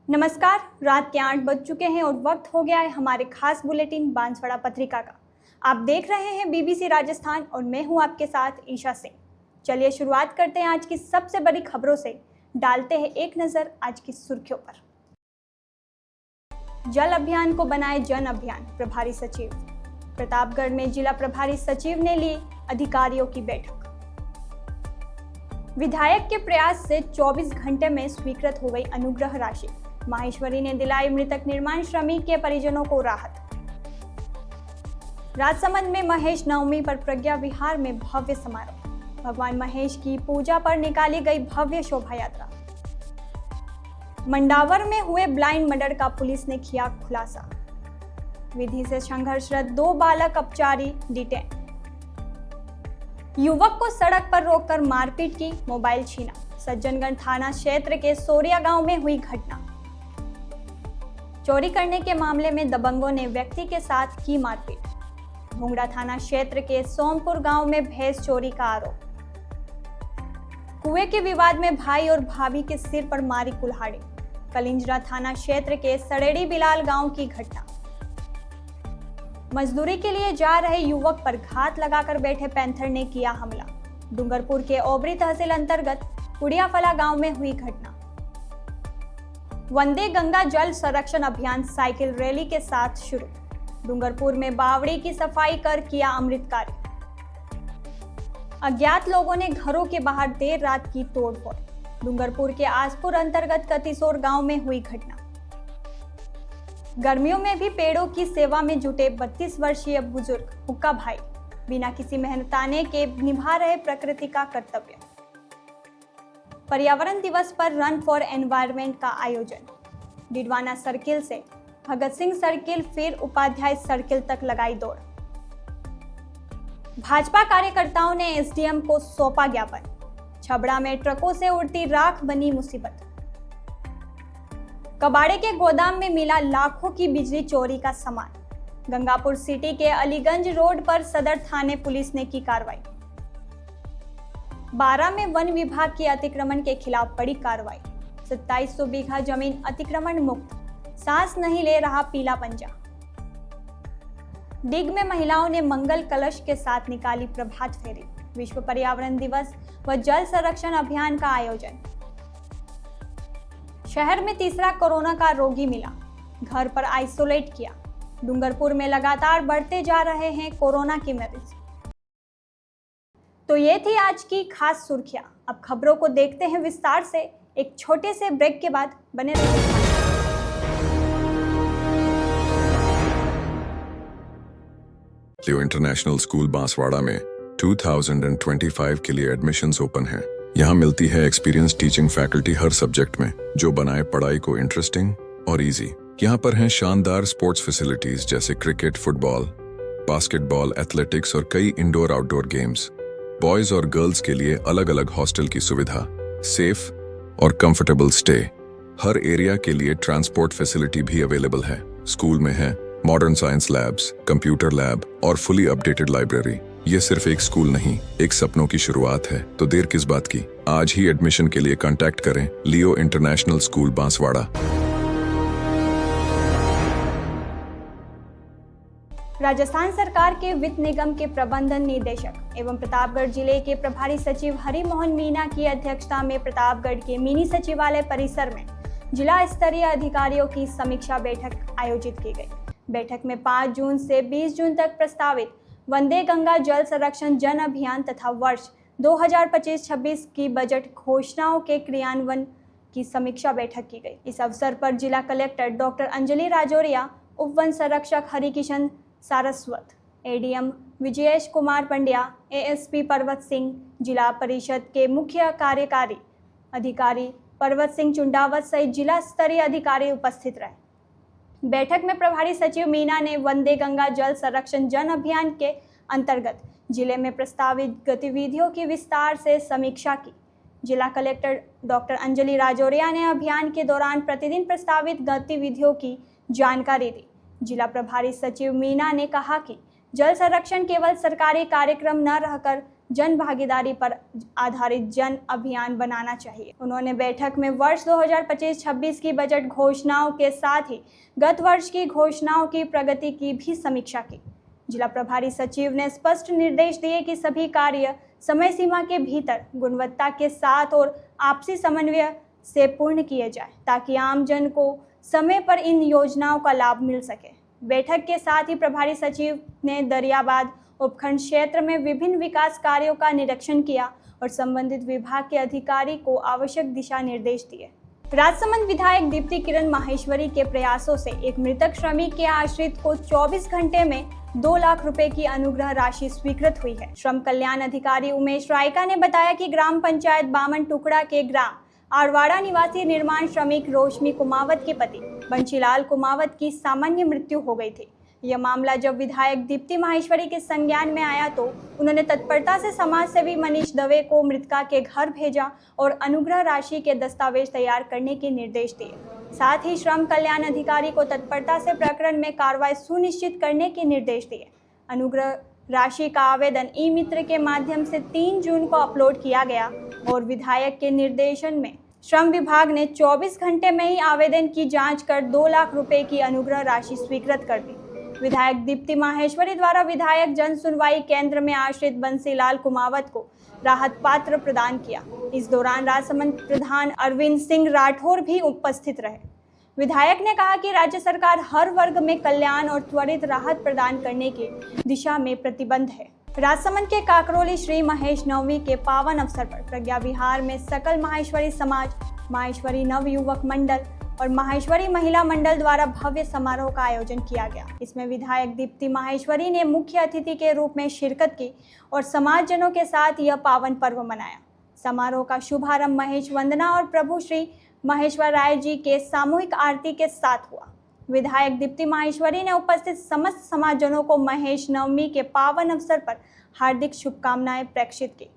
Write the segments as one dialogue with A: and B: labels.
A: नमस्कार। रात के 8 बज चुके हैं और वक्त हो गया है हमारे खास बुलेटिन बांसवाड़ा पत्रिका का। आप देख रहे हैं बीबीसी राजस्थान और मैं हूं आपके साथ ईशा सिंह। चलिए शुरुआत करते हैं आज की सबसे बड़ी खबरों से। डालते हैं एक नज़र आज की सुर्खियों पर। जल अभियान को बनाए जन अभियान, प्रभारी सचिव। प्रतापगढ़ में जिला प्रभारी सचिव ने ली अधिकारियों की बैठक। विधायक के प्रयास से 24 घंटे में स्वीकृत हो गई अनुग्रह राशि। माहेश्वरी ने दिलाई मृतक निर्माण श्रमिक के परिजनों को राहत। राजसमंद में महेश नवमी पर प्रज्ञा विहार में भव्य समारोह। भगवान महेश की पूजा पर निकाली गई भव्य शोभा यात्रा। मंडावर में हुए ब्लाइंड मर्डर का पुलिस ने किया खुलासा। विधि से संघर्षरत 2 बालक अपचारी डिटेन। युवक को सड़क पर रोककर मारपीट की, मोबाइल छीना। सज्जनगढ़ थाना क्षेत्र के सोरिया गांव में हुई घटना। चोरी करने के मामले में दबंगों ने व्यक्ति के साथ की मारपीट। भोंगड़ा थाना क्षेत्र के सोमपुर गांव में भैंस चोरी का आरोप। कुएं के विवाद में भाई और भाभी के सिर पर मारी कुल्हाड़ी। कलिंजरा थाना क्षेत्र के सड़ेड़ी बिलाल गांव की घटना। मजदूरी के लिए जा रहे युवक पर घात लगाकर बैठे पैंथर ने किया हमला। डूंगरपुर के ओबरी तहसील अंतर्गत कुड़ियाफला गांव में हुई घटना। वंदे गंगा जल संरक्षण अभियान साइकिल रैली के साथ शुरू। डूंगरपुर में बावड़ी की सफाई कर किया अमृत कार्य। अज्ञात लोगों ने घरों के बाहर देर रात की तोड़फोड़। डूंगरपुर के आसपुर अंतर्गत कतिसोर गांव में हुई घटना। गर्मियों में भी पेड़ों की सेवा में जुटे 32 वर्षीय बुजुर्ग हुक्का भाई बिना किसी मेहनताने के निभा रहे प्रकृति का कर्तव्य। पर्यावरण दिवस पर रन फॉर एनवायरनमेंट का आयोजन। डिडवाना सर्किल से भगत सिंह सर्किल फिर उपाध्याय सर्किल तक लगाई दौड़। भाजपा कार्यकर्ताओं ने एसडीएम को सौंपा ज्ञापन। छबड़ा में ट्रकों से उड़ती राख बनी मुसीबत। कबाड़े के गोदाम में मिला लाखों की बिजली चोरी का सामान। गंगापुर सिटी के अलीगंज रोड पर सदर थाने पुलिस ने की कार्रवाई। 12 में वन विभाग की अतिक्रमण के खिलाफ बड़ी कार्रवाई। 2700 बीघा जमीन अतिक्रमण मुक्त, सांस नहीं ले रहा पीला पंजा। डिग में महिलाओं ने मंगल कलश के साथ निकाली प्रभात फेरी। विश्व पर्यावरण दिवस व जल संरक्षण अभियान का आयोजन। शहर में तीसरा कोरोना का रोगी मिला, घर पर आइसोलेट किया। डूंगरपुर में लगातार बढ़ते जा रहे हैं कोरोना के मरीज। तो ये थी आज की खास सुर्खियां। अब खबरों को देखते हैं विस्तार से। एक छोटे से ब्रेक के बाद बने रहिए।
B: लियो इंटरनेशनल स्कूल बांसवाड़ा में 2025 के लिए एडमिशन्स ओपन हैं। यहाँ मिलती है एक्सपीरियंस टीचिंग फैकल्टी हर सब्जेक्ट में, जो बनाए पढ़ाई को इंटरेस्टिंग और इजी। यहाँ पर हैं शानदार स्पोर्ट्स फैसिलिटीज जैसे क्रिकेट, फुटबॉल, बास्केटबॉल, एथलेटिक्स और कई इंडोर आउटडोर गेम्स। बॉयज और गर्ल्स के लिए अलग अलग हॉस्टल की सुविधा, सेफ और कंफर्टेबल स्टे। हर एरिया के लिए ट्रांसपोर्ट फैसिलिटी भी अवेलेबल है। स्कूल में है modern science labs, computer lab और फुली अपडेटेड लाइब्रेरी। ये सिर्फ एक स्कूल नहीं, एक सपनों की शुरुआत है। तो देर किस बात की, आज ही एडमिशन के लिए कांटेक्ट करें लियो इंटरनेशनल स्कूल बांसवाड़ा।
A: राजस्थान सरकार के वित्त निगम के प्रबंधन निदेशक एवं प्रतापगढ़ जिले के प्रभारी सचिव हरि मोहन मीना की अध्यक्षता में प्रतापगढ़ के मिनी सचिवालय परिसर में जिला स्तरीय अधिकारियों की समीक्षा बैठक आयोजित की गई। बैठक में 5 जून से 20 जून तक प्रस्तावित वंदे गंगा जल संरक्षण जन अभियान तथा वर्ष 2025-26 की बजट घोषणाओं के क्रियान्वयन की समीक्षा बैठक की गई। इस अवसर पर जिला कलेक्टर डॉक्टर अंजलि राजौरिया, उप वन संरक्षक हरिकिशन सारस्वत, एडीएम विजयेश कुमार पंड्या, एएसपी पर्वत सिंह, जिला परिषद के मुख्य कार्यकारी अधिकारी पर्वत सिंह चुंडावत सहित जिला स्तरीय अधिकारी उपस्थित रहे। बैठक में प्रभारी सचिव मीना ने वंदे गंगा जल संरक्षण जन अभियान के अंतर्गत जिले में प्रस्तावित गतिविधियों की विस्तार से समीक्षा की। जिला कलेक्टर डॉक्टर अंजलि राजौरिया ने अभियान के दौरान प्रतिदिन प्रस्तावित गतिविधियों की जानकारी दी। जिला प्रभारी सचिव मीना ने कहा कि जल संरक्षण केवल सरकारी कार्यक्रम न रहकर जन भागीदारी पर आधारित जन अभियान बनाना चाहिए। उन्होंने बैठक में वर्ष 2025-26 की बजट घोषणाओं के साथ ही गत वर्ष की घोषणाओं की प्रगति की भी समीक्षा की। जिला प्रभारी सचिव ने स्पष्ट निर्देश दिए कि सभी कार्य समय सीमा के भीतर गुणवत्ता के साथ और आपसी समन्वय से पूर्ण किए जाए ताकि आम जन को समय पर इन योजनाओं का लाभ मिल सके। बैठक के साथ ही प्रभारी सचिव ने दरियाबाद उपखंड क्षेत्र में विभिन्न विकास कार्यों का निरीक्षण किया और संबंधित विभाग के अधिकारी को आवश्यक दिशा निर्देश दिए। राजसमंद विधायक दीप्ति किरण माहेश्वरी के प्रयासों से एक मृतक श्रमिक के आश्रित को 24 घंटे में 2 लाख रुपए की अनुग्रह राशि स्वीकृत हुई है। श्रम कल्याण अधिकारी उमेश रायका ने बताया कि ग्राम पंचायत बामन टुकड़ा के ग्राम आरवाड़ा निवासी निर्माण श्रमिक रोशमी कुमावत के पति बंशीलाल कुमावत की सामान्य मृत्यु हो गई थी। यह मामला जब विधायक दीप्ति माहेश्वरी के संज्ञान में आया तो उन्होंने तत्परता से समाज सेवी मनीष दवे को मृतका के घर भेजा और अनुग्रह राशि के दस्तावेज तैयार करने के निर्देश दिए। साथ ही श्रम कल्याण अधिकारी को तत्परता से प्रकरण में कार्रवाई सुनिश्चित करने के निर्देश दिए। अनुग्रह राशि का आवेदन ई मित्र के माध्यम से 3 जून को अपलोड किया गया और विधायक के निर्देशन में श्रम विभाग ने 24 घंटे में ही आवेदन की जांच कर 2 लाख रुपए की अनुग्रह राशि स्वीकृत कर दी। विधायक दीप्ति माहेश्वरी द्वारा विधायक जन सुनवाई केंद्र में आश्रित बंसीलाल कुमावत को राहत पात्र प्रदान किया। इस दौरान राजसमंद प्रधान अरविंद सिंह राठौर भी उपस्थित रहे। विधायक ने कहा कि राज्य सरकार हर वर्ग में कल्याण और त्वरित राहत प्रदान करने की दिशा में प्रतिबद्ध है। राजसमंद के काकरोली श्री महेश नवमी के पावन अवसर पर प्रज्ञा विहार में सकल माहेश्वरी समाज, माहेश्वरी नव युवक मंडल और माहेश्वरी महिला मंडल द्वारा भव्य समारोह का आयोजन किया गया। इसमें विधायक दीप्ति माहेश्वरी ने मुख्य अतिथि के रूप में शिरकत की और समाजजनों के साथ यह पावन पर्व मनाया। समारोह का शुभारंभ महेश वंदना और प्रभु श्री महेश्वर राय जी के सामूहिक आरती के साथ हुआ। विधायक दीप्ति माहेश्वरी ने उपस्थित समस्त समाजजनों को महेश नवमी के पावन अवसर पर हार्दिक शुभकामनाएं प्रेषित की।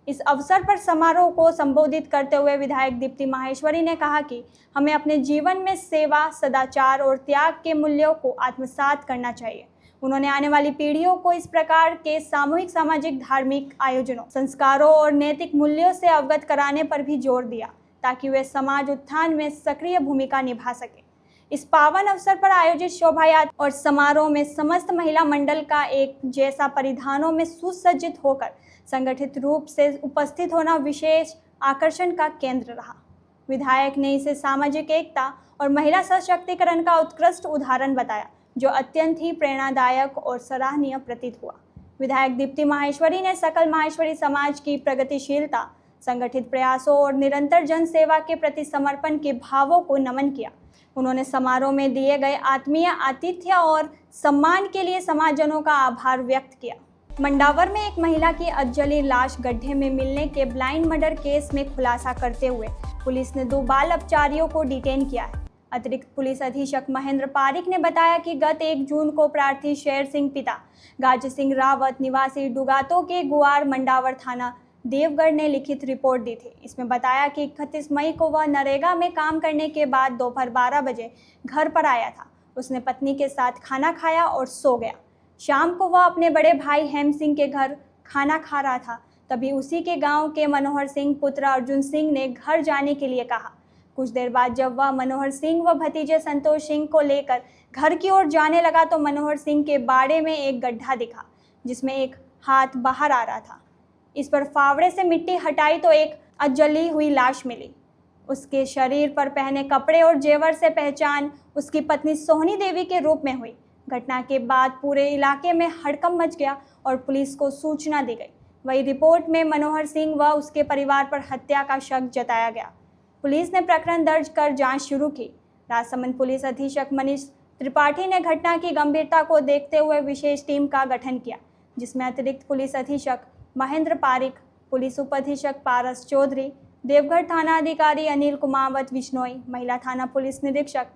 A: इस अवसर पर समारोह को संबोधित करते हुए विधायक दीप्ति माहेश्वरी ने कहा कि हमें अपने जीवन में सेवा, सदाचार और त्याग के मूल्यों को आत्मसात करना चाहिए। उन्होंने आने वाली पीढ़ियों को इस प्रकार के सामूहिक सामाजिक धार्मिक आयोजनों, संस्कारों और नैतिक मूल्यों से अवगत कराने पर भी जोर दिया ताकि वे समाज उत्थान में सक्रिय भूमिका निभा सके। इस पावन अवसर पर आयोजित शोभा यात्रा और समारोह में समस्त महिला मंडल का एक जैसा परिधानों में सुसज्जित होकर संगठित रूप से उपस्थित होना विशेष आकर्षण का केंद्र रहा। विधायक ने इसे सामाजिक एकता और महिला सशक्तिकरण का उत्कृष्ट उदाहरण बताया, जो अत्यंत ही प्रेरणादायक और सराहनीय प्रतीत हुआ। विधायक दीप्ति माहेश्वरी ने सकल माहेश्वरी समाज की प्रगतिशीलता, संगठित प्रयासों और निरंतर जन सेवा के प्रति समर्पण के भावों को नमन किया। उन्होंने समारोह में दिए गए आत्मीय आतिथ्य और सम्मान के लिए समाजजनों का आभार व्यक्त किया। मंडावर में एक महिला की अधजली लाश गड्ढे में मिलने के ब्लाइंड मर्डर केस में खुलासा करते हुए पुलिस ने 2 बाल अपचारियों को डिटेन किया है। अतिरिक्त पुलिस अधीक्षक महेंद्र पारिक ने बताया कि गत 1 जून को प्रार्थी शेर सिंह पिता गाजी सिंह रावत निवासी डुगातो के गुआर मंडावर थाना देवगढ़ ने लिखित रिपोर्ट दी थी। इसमें बताया कि 31 मई को वह नरेगा में काम करने के बाद दोपहर 12 बजे घर पर आया था। उसने पत्नी के साथ खाना खाया और सो गया। शाम को वह अपने बड़े भाई हेम सिंह के घर खाना खा रहा था। तभी उसी के गांव के मनोहर सिंह पुत्र अर्जुन सिंह ने घर जाने के लिए कहा। कुछ देर बाद जब वह मनोहर सिंह व भतीजे संतोष सिंह को लेकर घर की ओर जाने लगा तो मनोहर सिंह के बाड़े में एक गड्ढा दिखा जिसमें एक हाथ बाहर आ रहा था। इस पर फावड़े से मिट्टी हटाई तो एक अधजली हुई लाश मिली। उसके शरीर पर पहने कपड़े और जेवर से पहचान उसकी पत्नी सोहनी देवी के रूप में हुई। घटना के बाद पूरे इलाके में हड़कंप मच गया और पुलिस को सूचना दी गई। वही रिपोर्ट में मनोहर सिंह व उसके परिवार पर हत्या का शक जताया गया। पुलिस ने प्रकरण दर्ज कर जांच शुरू की। राजसमंद पुलिस अधीक्षक मनीष त्रिपाठी ने घटना की गंभीरता को देखते हुए विशेष टीम का गठन किया, जिसमें अतिरिक्त पुलिस अधीक्षक महेंद्र पारिक, पुलिस उप अधीक्षक पारस चौधरी, देवगढ़ थाना अधिकारी अनिल कुमावत विश्नोई, महिला थाना पुलिस निरीक्षक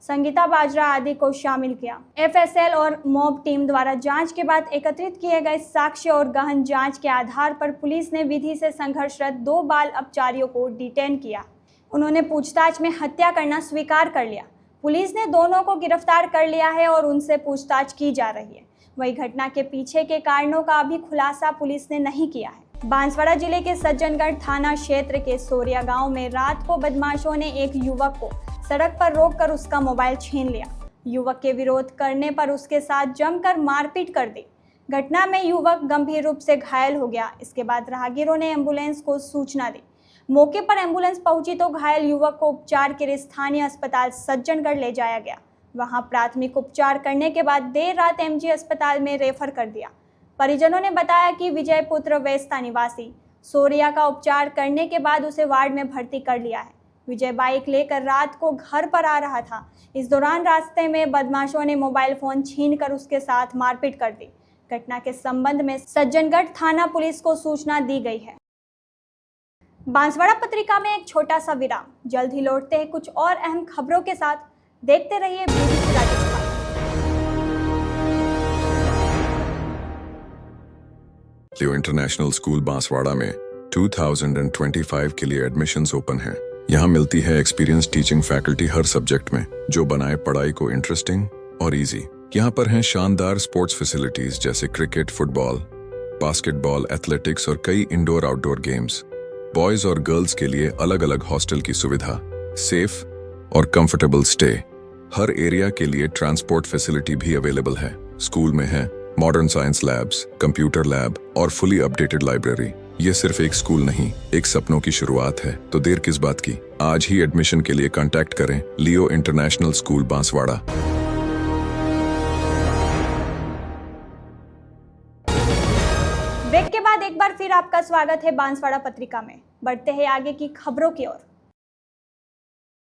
A: संगीता बाजरा आदि को शामिल किया। एफएसएल और मॉब टीम द्वारा जांच के बाद एकत्रित किए गए साक्ष्य और गहन जांच के आधार पर पुलिस ने विधि से संघर्षरत 2 बाल अपचारियों को डिटेन किया। उन्होंने पूछताछ में हत्या करना स्वीकार कर लिया। पुलिस ने दोनों को गिरफ्तार कर लिया है और उनसे पूछताछ की जा रही है। वही घटना के पीछे के कारणों का अभी खुलासा पुलिस ने नहीं किया है। बांसवाड़ा जिले के सज्जनगढ़ थाना क्षेत्र के सोरिया गांव में रात को बदमाशों ने एक युवक को सड़क पर रोककर उसका मोबाइल छीन लिया। युवक के विरोध करने पर उसके साथ जमकर मारपीट कर दी। घटना में युवक गंभीर रूप से घायल हो गया। इसके बाद राहगीरों ने एम्बुलेंस को सूचना दी। मौके पर एम्बुलेंस पहुंची तो घायल युवक को उपचार के लिए स्थानीय अस्पताल सज्जनगढ़ ले जाया गया। वहां प्राथमिक उपचार करने के बाद देर रात एमजी अस्पताल में रेफर कर दिया। परिजनों ने बताया कि विजय पुत्र वेस्ता निवासी सोरिया का उपचार करने के बाद उसे वार्ड में भर्ती कर लिया है। विजय बाइक लेकर रात को घर पर आ रहा था। इस दौरान रास्ते में बदमाशों ने मोबाइल फोन छीनकर उसके साथ मारपीट कर दी। घटना के संबंध में सज्जनगढ़ थाना पुलिस को सूचना दी गई है। बांसवाड़ा पत्रिका में एक छोटा सा विराम। जल्द ही लौटते हैं कुछ और अहम खबरों के साथ। देखते रहिए BBC राजस्थान।
B: लियो इंटरनेशनल स्कूल बांसवाड़ा में 2025 के लिए एडमिशन्स ओपन हैं। यहाँ मिलती है एक्सपीरियंस टीचिंग फैकल्टी हर सब्जेक्ट में, जो बनाए पढ़ाई को इंटरेस्टिंग और इजी। यहाँ पर हैं शानदार स्पोर्ट्स फैसिलिटीज जैसे क्रिकेट, फुटबॉल, बास्केटबॉल, एथलेटिक्स और कई इंडोर आउटडोर गेम्स। बॉयज और गर्ल्स के लिए अलग अलग हॉस्टल की सुविधा, सेफ और कंफर्टेबल स्टे। हर एरिया के लिए ट्रांसपोर्ट फैसिलिटी भी अवेलेबल है। स्कूल में है modern science labs, computer lab और फुली अपडेटेड लाइब्रेरी। ये सिर्फ एक स्कूल नहीं, एक सपनों की शुरुआत है। तो देर किस बात की, आज ही एडमिशन के लिए कांटेक्ट करें लियो इंटरनेशनल स्कूल बांसवाड़ा।
A: ब्रेक के बाद एक बार फिर आपका स्वागत है बांसवाड़ा पत्रिका में। बढ़ते हैं आगे की खबरों की ओर।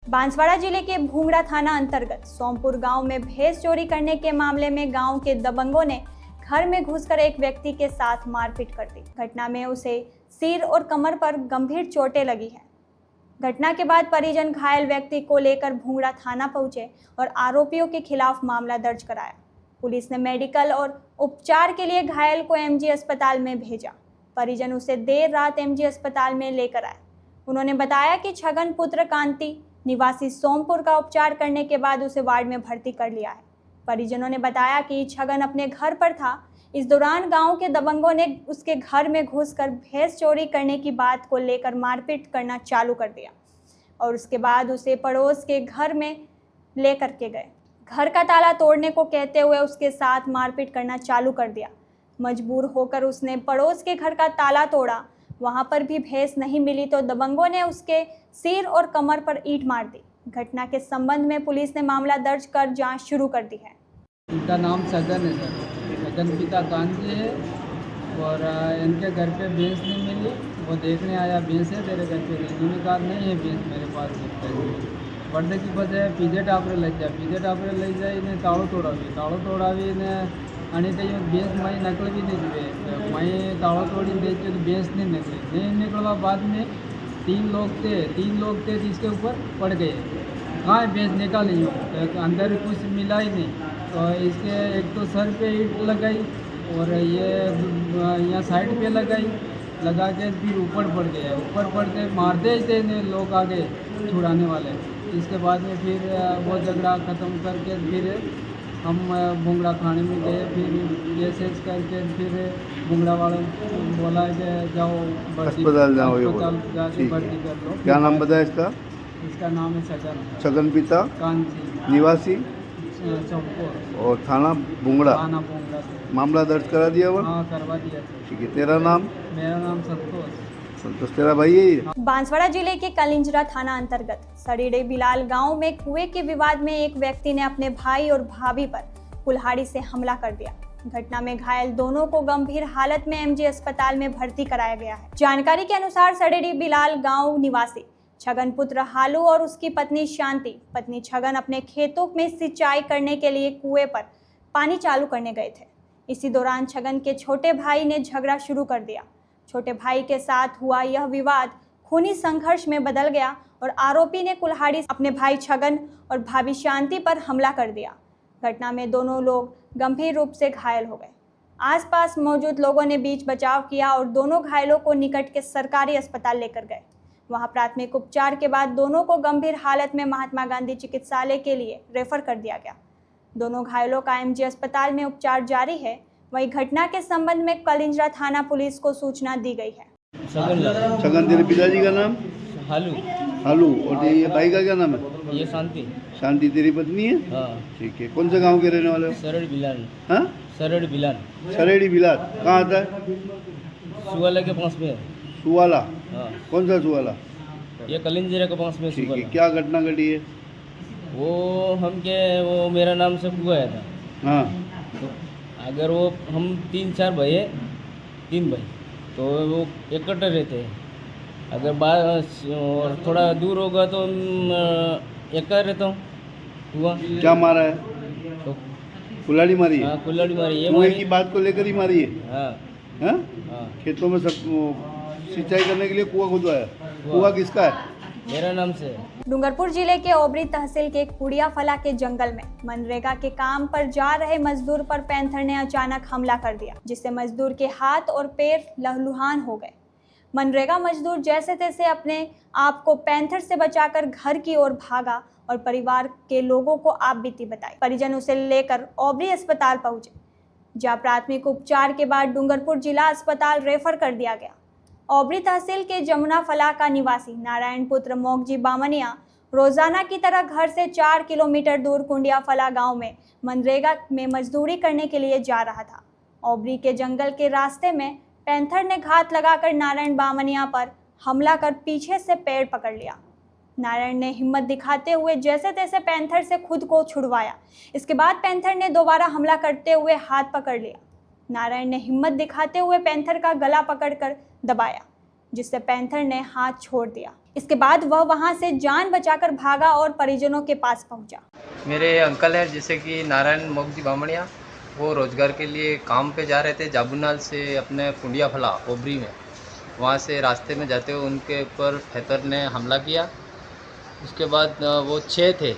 A: बांसवाड़ा जिले के भूंगड़ा थाना अंतर्गत सोमपुर गांव में भैंस चोरी करने के मामले में गांव के दबंगों ने घर में घुसकर एक व्यक्ति के साथ मारपीट कर दी। घटना में उसे सिर और कमर पर गंभीर चोटें लगी हैं। घटना के बाद परिजन घायल व्यक्ति को लेकर भूंगड़ा थाना पहुंचे और आरोपियों के खिलाफ मामला दर्ज कराया। पुलिस ने मेडिकल और उपचार के लिए घायल को एमजी अस्पताल में भेजा। परिजन उसे देर रात एमजी अस्पताल में लेकर आए। उन्होंने बताया कि छगन पुत्र कांति निवासी सोमपुर का उपचार करने के बाद उसे वार्ड में भर्ती कर लिया है। परिजनों ने बताया कि छगन अपने घर पर था। इस दौरान गांव के दबंगों ने उसके घर में घुसकर भैंस चोरी करने की बात को लेकर मारपीट करना चालू कर दिया और उसके बाद उसे पड़ोस के घर में लेकर के गए। घर का ताला तोड़ने को कहते हुए उसके साथ मारपीट करना चालू कर दिया। मजबूर होकर उसने पड़ोस के घर का ताला तोड़ा। वहां पर भी भैंस नहीं मिली तो दबंगों ने उसके सिर और कमर पर ईंट मार दी। घटना के संबंध में पुलिस ने मामला दर्ज कर जांच शुरू कर दी है।
C: इनका नाम सजन है सर। सजन पिता कांजी है और इनके घर पे भैंस नहीं मिली। वो देखने आया भैंस है तेरे घर पे, इन्होंने कहा नहीं है भैंस मेरे पास। बढ़ने की वजह पीजे टापरे ले जाए इन्हें ताड़ो तोड़ा भी इन्हें आणि कहीं भैंस मई नकल भी नहीं जुए। मई ताड़ो तोड़ी देखते तो भैंस नहीं निकलवा बाद में तीन लोग थे जिसके ऊपर पड़ गए। कहाँ भैंस निकाली हो तो अंदर कुछ मिला ही नहीं। तो इसके एक तो सर पे ईंट लगाई और ये यहाँ साइड पे लगा के फिर ऊपर पड़ गया। ऊपर पड़ते मारते ही थे लोग आगे छुड़ाने वाले। इसके बाद में फिर वो झगड़ा ख़त्म करके फिर हम भूंगड़ा थाने में गए। फिर एसेस करके फिर भूंगड़ा वालों को बोला कि जाओ
D: अस्पताल जाओ,
C: जाके भर्ती कर लो।
D: क्या नाम बताया इसका?
C: इसका नाम है सजन।
D: छगन पिता
C: कांची
D: निवासी
C: सोमपुर
D: और थाना भूंगड़ा।
C: थाना भूंगड़ा से
D: मामला दर्ज करा दिया हुआ?
C: हाँ करवा दिया।
D: ठीक है। तेरा नाम?
C: मेरा नाम संतोष।
D: संतोष तेरा भाई है ये?
A: बांसवाड़ा जिले के कलिंजरा थाना अंतर्गत सड़ीडे बिलाल गांव में कुएं के विवाद में एक व्यक्ति ने अपने भाई और भाभी पर कुल्हाड़ी से हमला कर दिया। घटना में घायल दोनों को गंभीर हालत में एमजी अस्पताल में भर्ती कराया गया है। जानकारी के अनुसार सड़ीडे बिलाल गांव निवासी छगन पुत्र हालू और उसकी पत्नी शांति, पत्नी छगन अपने खेतों में सिंचाई करने के लिए कुएं पर पानी चालू करने गए थे। इसी दौरान छगन के छोटे भाई ने झगड़ा शुरू कर दिया। छोटे भाई के साथ हुआ यह विवाद खूनी संघर्ष में बदल गया और आरोपी ने कुल्हाड़ी अपने भाई छगन और भाभी शांति पर हमला कर दिया। घटना में दोनों लोग गंभीर रूप से घायल हो गए। आसपास मौजूद लोगों ने बीच बचाव किया और दोनों घायलों को निकट के सरकारी अस्पताल लेकर गए। वहां प्राथमिक उपचार के बाद दोनों को गंभीर हालत में महात्मा गांधी चिकित्सालय के लिए रेफर कर दिया गया। दोनों घायलों का एमजी अस्पताल में उपचार जारी है। वहीं घटना के संबंध में कलिंजरा थाना पुलिस को सूचना दी गई है।
D: छगन, तेरे पिताजी का नाम?
C: हालू।
D: हालू। और ये भाई का क्या नाम है?
C: ये शांति।
D: शांति तेरी पत्नी है?
C: हाँ।
D: ठीक है। कौन सा गांव के रहने वाले हो?
C: सरड़ बिलान।
D: हाँ,
C: सरड़ बिलान।
D: सरेड़ी बिलात कहाँ आता है?
C: सुवाला के पास में है।
D: सुवाला?
C: हाँ।
D: कौन सा सुवाला?
C: ये कलिंजरा के पास में
D: ठीक है।
C: सुवाला।
D: क्या घटना घटी है?
C: वो मेरा नाम से हुआ था।
D: हाँ।
C: तो अगर वो हम 3-4 भाई है, 3 भाई, तो वो इकट्ठे रहते हैं। अगर और थोड़ा दूर होगा तो एक रहता हूँ। हुआ
D: क्या मारा है?
C: तो
D: कुल्हाड़ी मारी है?
C: हाँ, कुल्हाड़ी मारी। ये
D: कुएं
C: मारी।
D: की बात को लेकर ही मारी है?
C: हाँ।
D: हाँ?
C: हाँ।
D: खेतों में सब सिंचाई करने के लिए कुआं खुदवाया? कुआं किसका है?
C: मेरा नाम से।
A: डूंगरपुर जिले के ओबरी तहसील के कुड़िया फला के जंगल में मनरेगा के काम पर जा रहे मजदूर पर पैंथर ने अचानक हमला कर दिया, जिससे मजदूर के हाथ और पैर लहलुहान हो गए। मनरेगा मजदूर जैसे तैसे अपने आप को पैंथर से बचाकर घर की ओर भागा और परिवार के लोगों को आप बीती बताई। परिजन उसे लेकर ओबरी अस्पताल पहुंचे, जहां प्राथमिक उपचार के बाद डूंगरपुर जिला अस्पताल रेफर कर दिया गया। ओबरी तहसील के जमुना फला का निवासी नारायण पुत्र मोगजी बामनिया रोजाना की तरह घर से 4 किलोमीटर दूर कुंडिया फला गांव में मनरेगा में मजदूरी करने के लिए जा रहा था। ओबरी के जंगल के रास्ते में पैंथर ने घात लगाकर नारायण बामनिया पर हमला कर पीछे से पैर पकड़ लिया। नारायण ने हिम्मत दिखाते हुए जैसे तैसे पैंथर से खुद को छुड़वाया। इसके बाद पैंथर ने दोबारा हमला करते हुए हाथ पकड़ लिया। नारायण ने हिम्मत दिखाते हुए पैंथर का गला पकड़कर दबाया, जिससे पैंथर ने हाथ छोड़ दिया। इसके बाद वह वहां से जान बचाकर भागा और परिजनों के पास पहुंचा।
E: मेरे अंकल हैं जैसे कि नारायण मोगजी बामणिया, वो रोज़गार के लिए काम पे जा रहे थे जाबुनाल से अपने कुंडिया फला ओबरी में। वहाँ से रास्ते में जाते हुए उनके ऊपर पैंथर ने हमला किया। उसके बाद वो 6 थे,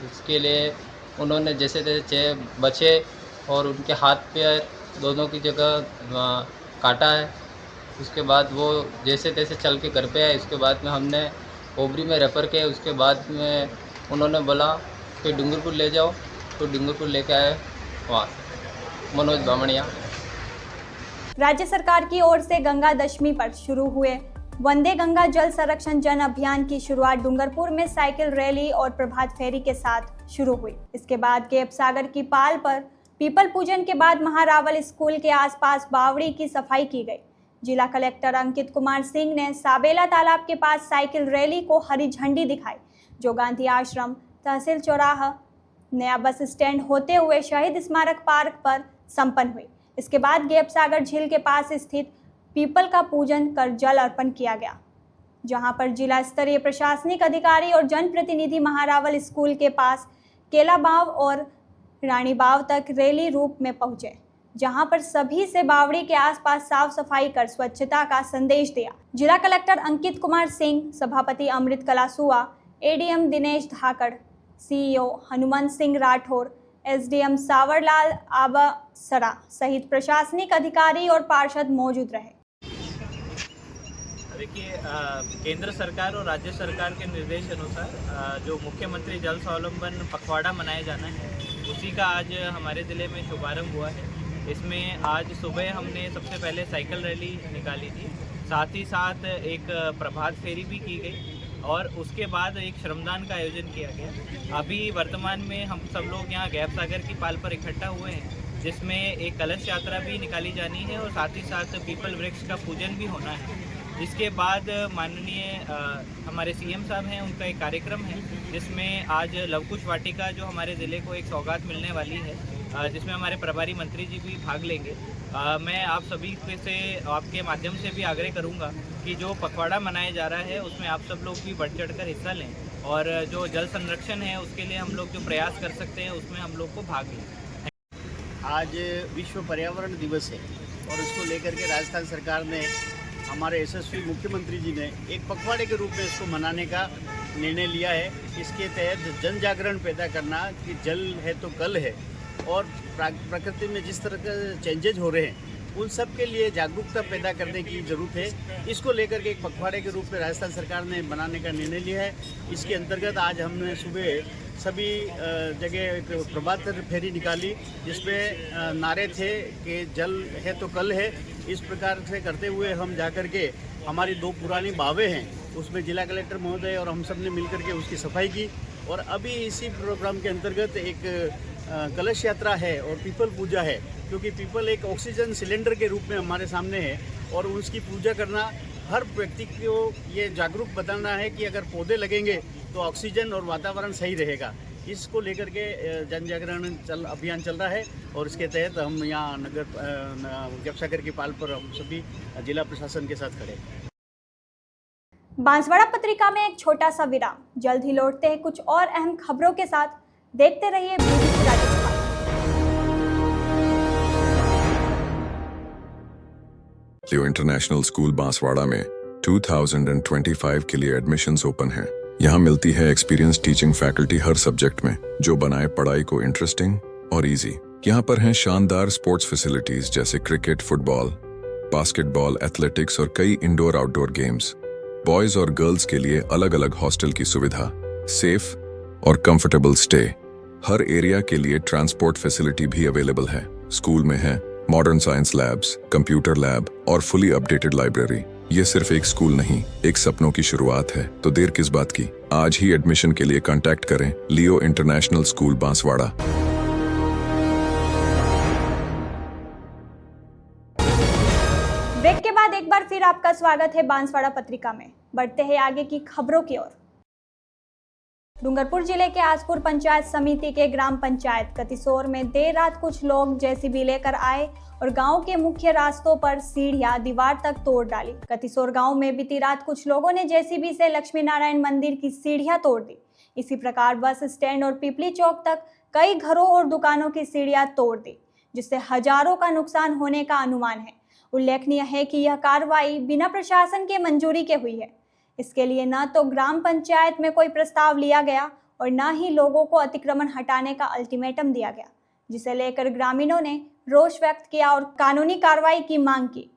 E: उसके लिए उन्होंने जैसे तैसे 6 बचे और उनके हाथ पैर दोनों की जगह काटा है। उसके बाद वो जैसे तैसे चल के घर पे आए। उसके बाद में हमने ओबरी में रेफ़र किया। उसके बाद में उन्होंने बोला कि डूंगरपुर ले जाओ, तो डूंगरपुर लेके आए वहाँ मनोज बामणिया।
A: राज्य सरकार की ओर से गंगा दशमी पर शुरू हुए वंदे गंगा जल संरक्षण जन अभियान की शुरुआत डूंगरपुर में साइकिल रैली और प्रभात फेरी के साथ शुरू हुई। इसके बाद केप सागर की पाल पर पीपल पूजन के बाद महारावल स्कूल के आसपास बावड़ी की सफाई की गई। जिला कलेक्टर अंकित कुमार सिंह ने साबेला तालाब के पास साइकिल रैली को हरी झंडी दिखाई, जो गांधी आश्रम, तहसील चौराहा, नया बस स्टैंड होते हुए शहीद स्मारक पार्क पर संपन्न हुई। इसके बाद गेप सागर झील के पास स्थित पीपल का पूजन कर जल अर्पण किया गया, जहां पर जिला स्तरीय प्रशासनिक अधिकारी और जनप्रतिनिधि महारावल स्कूल के पास केला बाव और रानी बाव तक रैली रूप में पहुंचे, जहां पर सभी से बावड़ी के आसपास साफ सफाई कर स्वच्छता का संदेश दिया। जिला कलेक्टर अंकित कुमार सिंह, सभापति अमृत कलासुआ, एडीएम दिनेश धाकड़, सीईओ हनुमंत सिंह राठौर, एसडीएम सावरलाल आबासरा सहित प्रशासनिक अधिकारी और पार्षद मौजूद रहे।
F: देखिए, केंद्र सरकार और राज्य सरकार के निर्देश अनुसार जो मुख्यमंत्री जल स्वावलंबन पखवाड़ा मनाया जाना है, उसी का आज हमारे ज़िले में शुभारंभ हुआ है। इसमें आज सुबह हमने सबसे पहले साइकिल रैली निकाली थी, साथ ही साथ एक प्रभात फेरी भी की गई और उसके बाद एक श्रमदान का आयोजन किया गया। अभी वर्तमान में हम सब लोग यहाँ गैप सागर की पाल पर इकट्ठा हुए हैं, जिसमें एक कलश यात्रा भी निकाली जानी है और साथ ही साथ पीपल वृक्ष का पूजन भी होना है। इसके बाद माननीय हमारे सीएम साहब हैं, उनका एक कार्यक्रम है जिसमें आज लवकुश वाटिका जो हमारे ज़िले को एक सौगात मिलने वाली है, जिसमें हमारे प्रभारी मंत्री जी भी भाग लेंगे। मैं आप सभी से आपके माध्यम से भी आग्रह करूंगा कि जो पखवाड़ा मनाया जा रहा है उसमें आप सब लोग भी बढ़ चढ़ कर हिस्सा लें और जो जल संरक्षण है उसके लिए हम लोग जो प्रयास कर सकते हैं उसमें हम लोग को भाग लें।
G: आज विश्व पर्यावरण दिवस है और इसको लेकर के राजस्थान सरकार ने, हमारे यशस्वी मुख्यमंत्री जी ने एक पखवाड़े के रूप में इसको मनाने का निर्णय लिया है। इसके तहत जन जागरण पैदा करना कि जल है तो कल है और प्रकृति में जिस तरह के चेंजेज हो रहे हैं उन सब के लिए जागरूकता पैदा करने की ज़रूरत है। इसको लेकर के एक पखवाड़े के रूप में राजस्थान सरकार ने बनाने का निर्णय लिया है। इसके अंतर्गत आज हमने सुबह सभी जगह एक प्रभात फेरी निकाली, जिसमें नारे थे कि जल है तो कल है। इस प्रकार से करते हुए हम जाकर के हमारी 2 पुरानी बावें हैं, उसमें जिला कलेक्टर महोदय और हम सब ने मिलकर के उसकी सफाई की। और अभी इसी प्रोग्राम के अंतर्गत एक कलश यात्रा है और पीपल पूजा है, क्योंकि पीपल एक ऑक्सीजन सिलेंडर के रूप में हमारे सामने है और उसकी पूजा करना, हर व्यक्ति को ये जागरूक बताना है कि अगर पौधे लगेंगे तो ऑक्सीजन और वातावरण सही रहेगा। इसको लेकर के जन जागरण अभियान चल रहा है और इसके तहत हम यहाँ नगर जबसागर की पाल पर हम सभी जिला प्रशासन के साथ खड़े हैं।
A: बांसवाड़ा पत्रिका में एक छोटा सा विराम, जल्द ही लौटते हैं कुछ और अहम खबरों के साथ। देखते रहिए BBC राजस्थान।
B: लियो इंटरनेशनल स्कूल बांसवाड़ा में 2025 के लिए एडमिशन्स ओपन हैं। यहाँ मिलती है एक्सपीरियंस टीचिंग फैकल्टी हर सब्जेक्ट में, जो बनाए पढ़ाई को इंटरेस्टिंग और इजी। यहाँ पर हैं शानदार स्पोर्ट्स फैसिलिटीज जैसे क्रिकेट, फुटबॉल, बास्केटबॉल, एथलेटिक्स और कई इंडोर आउटडोर गेम्स। बॉयज और गर्ल्स के लिए अलग अलग हॉस्टल की सुविधा, सेफ और कंफर्टेबल स्टे। हर एरिया के लिए ट्रांसपोर्ट फैसिलिटी भी अवेलेबल है। स्कूल में है modern science labs, computer lab और फुली अपडेटेड लाइब्रेरी। ये सिर्फ एक स्कूल नहीं, एक सपनों की शुरुआत है। तो देर किस बात की, आज ही एडमिशन के लिए कांटेक्ट करें लियो इंटरनेशनल स्कूल बांसवाड़ा।
A: ब्रेक के बाद एक बार फिर आपका स्वागत है बांसवाड़ा पत्रिका में। बढ़ते हैं आगे की खबरों की ओर। डूंगरपुर जिले के आसपुर पंचायत समिति के ग्राम पंचायत कतिसोर में देर रात कुछ लोग जेसीबी लेकर आए और गांव के मुख्य रास्तों पर सीढ़ियां दीवार तक तोड़ डाली। कतिसोर गांव में बीती रात कुछ लोगों ने जेसीबी से लक्ष्मी नारायण मंदिर की सीढ़ियां तोड़ दी। इसी प्रकार बस स्टैंड और पिपली चौक तक कई घरों और दुकानों की सीढ़ियां तोड़ दी, जिससे हजारों का नुकसान होने का अनुमान है। उल्लेखनीय है कि यह कार्रवाई बिना प्रशासन के मंजूरी के हुई है। इसके लिए न तो ग्राम पंचायत में कोई प्रस्ताव लिया गया और न ही लोगों को अतिक्रमण हटाने का अल्टीमेटम दिया गया, जिसे लेकर ग्रामीणों ने रोष व्यक्त किया और कानूनी कार्रवाई की मांग की।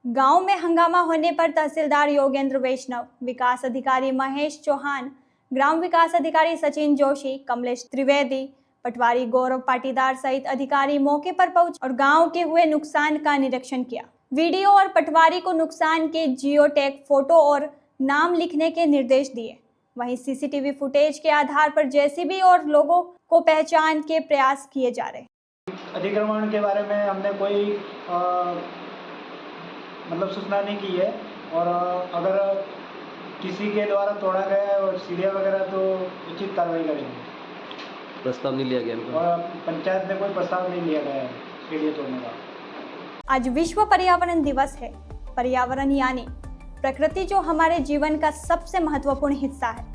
A: गांव में हंगामा होने पर तहसीलदार योगेंद्र वैष्णव, विकास अधिकारी महेश चौहान, ग्राम विकास अधिकारी सचिन जोशी, कमलेश त्रिवेदी, पटवारी गौरव पाटीदार सहित अधिकारी मौके पर पहुंचे और गांव के हुए नुकसान का निरीक्षण किया। वीडियो और पटवारी को नुकसान के जियो टैग फोटो और नाम लिखने के निर्देश दिए। वहीं सीसीटीवी फुटेज के आधार पर जेसीबी और लोगों को पहचान के प्रयास किए जा रहे हैं।
H: अतिक्रमण के बारे में हमने कोई सूचना नहीं की है, और अगर किसी के द्वारा तोड़ा गया है और सीढ़ियाँ वगैरह तो उचित कार्रवाई करेंगे।
E: प्रस्ताव नहीं लिया गया
H: और पंचायत में कोई प्रस्ताव नहीं लिया गया है सीढ़ियाँ तोड़ने का।
A: आज विश्व पर्यावरण दिवस है। पर्यावरण यानी प्रकृति, जो हमारे जीवन का सबसे महत्वपूर्ण हिस्सा है।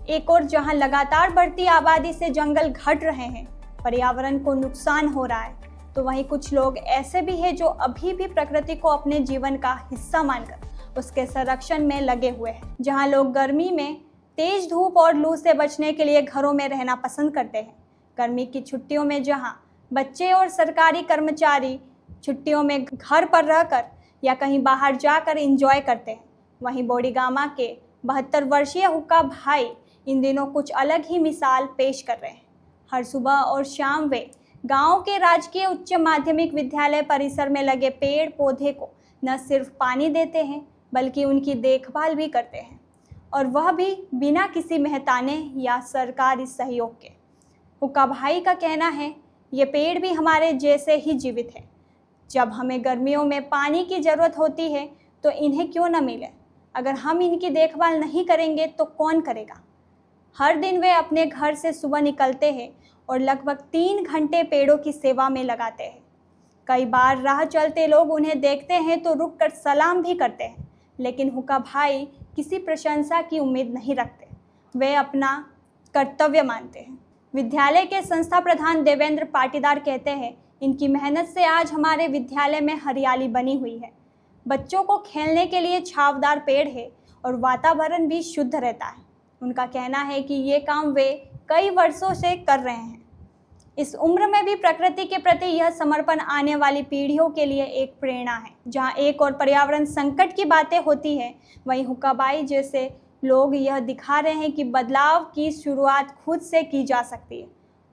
A: एक और जहां लगातार बढ़ती आबादी से जंगल घट रहे हैं, पर्यावरण को नुकसान हो रहा है, तो वहीं कुछ लोग ऐसे भी हैं जो अभी भी प्रकृति को अपने जीवन का हिस्सा मानकर उसके संरक्षण में लगे हुए हैं। जहां लोग गर्मी में तेज धूप और लू से बचने के लिए घरों में रहना पसंद करते हैं। गर्मी की छुट्टियों में जहां बच्चे और सरकारी कर्मचारी छुट्टियों में घर पर रहकर या कहीं बाहर जाकर एंजॉय करते हैं, वहीं बोडीगामा के 72 वर्षीय हुक्का भाई इन दिनों कुछ अलग ही मिसाल पेश कर रहे हैं। हर सुबह और शाम वे गांव के राजकीय उच्च माध्यमिक विद्यालय परिसर में लगे पेड़ पौधे को न सिर्फ पानी देते हैं, बल्कि उनकी देखभाल भी करते हैं, और वह भी बिना किसी मेहताने या सरकारी सहयोग के। हुक्का भाई का कहना है, ये पेड़ भी हमारे जैसे ही जीवित है। जब हमें गर्मियों में पानी की ज़रूरत होती है तो इन्हें क्यों न मिले। अगर हम इनकी देखभाल नहीं करेंगे तो कौन करेगा। हर दिन वे अपने घर से सुबह निकलते हैं और लगभग 3 घंटे पेड़ों की सेवा में लगाते हैं। कई बार राह चलते लोग उन्हें देखते हैं तो रुककर सलाम भी करते हैं, लेकिन हुक्का भाई किसी प्रशंसा की उम्मीद नहीं रखते। वे अपना कर्तव्य मानते हैं। विद्यालय के संस्था प्रधान देवेंद्र पाटीदार कहते हैं, इनकी मेहनत से आज हमारे विद्यालय में हरियाली बनी हुई है। बच्चों को खेलने के लिए छावदार पेड़ है और वातावरण भी शुद्ध रहता है। उनका कहना है कि ये काम वे कई वर्षों से कर रहे हैं। इस उम्र में भी प्रकृति के प्रति यह समर्पण आने वाली पीढ़ियों के लिए एक प्रेरणा है। जहां एक और पर्यावरण संकट की बातें होती हैं, वहीं हुक्काबाई जैसे लोग यह दिखा रहे हैं कि बदलाव की शुरुआत खुद से की जा सकती है।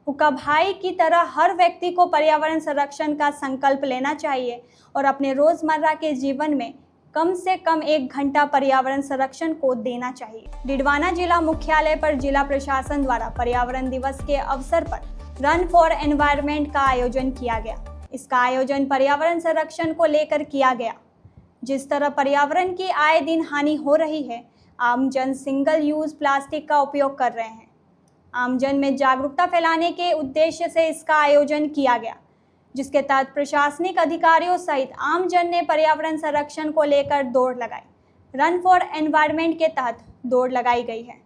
A: हुक्का भाई की तरह हर व्यक्ति को पर्यावरण संरक्षण का संकल्प लेना चाहिए और अपने रोजमर्रा के जीवन में कम से कम 1 घंटा पर्यावरण संरक्षण को देना चाहिए। डिडवाना जिला मुख्यालय पर जिला प्रशासन द्वारा पर्यावरण दिवस के अवसर पर रन फॉर एनवायरनमेंट का आयोजन किया गया। इसका आयोजन पर्यावरण संरक्षण को लेकर किया गया। जिस तरह पर्यावरण की आए दिन हानि हो रही है, आमजन सिंगल यूज प्लास्टिक का उपयोग कर रहे हैं। आमजन में जागरूकता फैलाने के उद्देश्य से इसका आयोजन किया गया, जिसके तहत प्रशासनिक अधिकारियों सहित आमजन ने पर्यावरण संरक्षण को लेकर दौड़ लगाई। रन फॉर एनवायरनमेंट के तहत दौड़ लगाई गई है।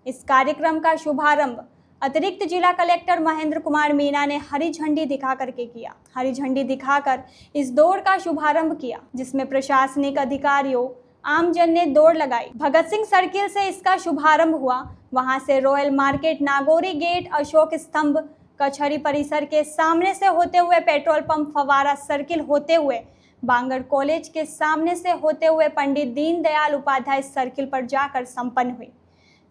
A: इस कार्यक्रम का शुभारंभ अतिरिक्त जिला कलेक्टर महेंद्र कुमार मीणा ने हरी झंडी दिखा करके किया। हरी झंडी दिखाकर इस दौड़ का शुभारंभ किया, जिसमें प्रशासनिक अधिकारियों आमजन ने दौड़ लगाई। भगत सिंह सर्किल से इसका शुभारंभ हुआ। वहां से Royal Market, Nagauri Gate, Ashok Stambh, कचहरी परिसर के सामने से होते हुए पेट्रोल पंप, फवारा सर्किल होते हुए बांगड़ कॉलेज के सामने से होते हुए पंडित दीनदयाल उपाध्याय सर्किल पर जाकर संपन्न हुई,